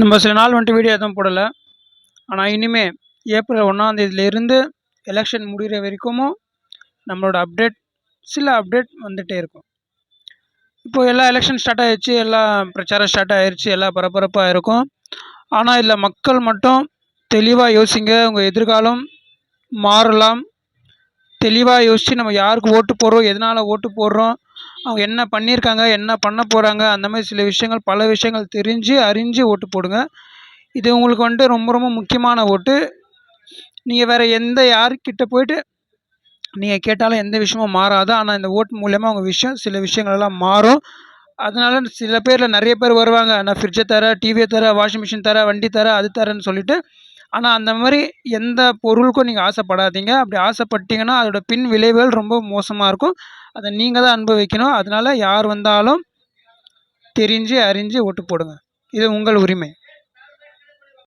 நம்ம சில நாள் வந்துட்டு வீடியோ எதுவும் போடலை. ஆனால் இனிமேல் ஏப்ரல் 1ஆம் தேதியிலேருந்து எலெக்ஷன் முடிகிற வரைக்கும் நம்மளோட சில அப்டேட் வந்துகிட்டே இருக்கும். இப்போது எல்லா எலெக்ஷன் ஸ்டார்ட் ஆகிடுச்சு, எல்லா பிரச்சாரம் ஸ்டார்ட் ஆகிடுச்சு, எல்லா பரபரப்பாக இருக்கும். ஆனால் இதில் மக்கள் மட்டும் தெளிவாக யோசிங்க. உங்கள் எதிர்காலம் மாறலாம். தெளிவாக யோசித்து நம்ம யாருக்கு ஓட்டு போடுறோம், எதனால் ஓட்டு போடுறோம், அவங்க என்ன பண்ணியிருக்காங்க, என்ன பண்ண போகிறாங்க, அந்த மாதிரி சில விஷயங்கள், பல விஷயங்கள் தெரிஞ்சு அறிஞ்சு ஓட்டு போடுங்க. இது உங்களுக்கு வந்துட்டு ரொம்ப ரொம்ப முக்கியமான ஓட்டு. நீங்கள் வேறு யார்கிட்ட போய்ட்டு நீங்கள் கேட்டாலும் எந்த விஷயமும் மாறாது. ஆனால் இந்த ஓட்டு மூலயமா உங்கள் சில விஷயங்கள் எல்லாம் மாறும். அதனால சில பேரில் நிறைய பேர் வருவாங்க, நான் ஃப்ரிட்ஜை தரேன், டிவியை தரேன், வாஷிங் மிஷின் தரேன், வண்டி தரேன், அது தரேன்னு சொல்லிட்டு. ஆனால் அந்த மாதிரி எந்த பொருளுக்கும் நீங்கள் ஆசைப்படாதீங்க. அப்படி ஆசைப்பட்டீங்கன்னா அதோட பின் விளைவுகள் ரொம்ப மோசமாக இருக்கும். அதை நீங்கள் தான் அனுபவிக்கணும். அதனால யார் வந்தாலும் தெரிஞ்சு அறிஞ்சு ஓட்டு போடுங்க. இது உங்கள் உரிமை.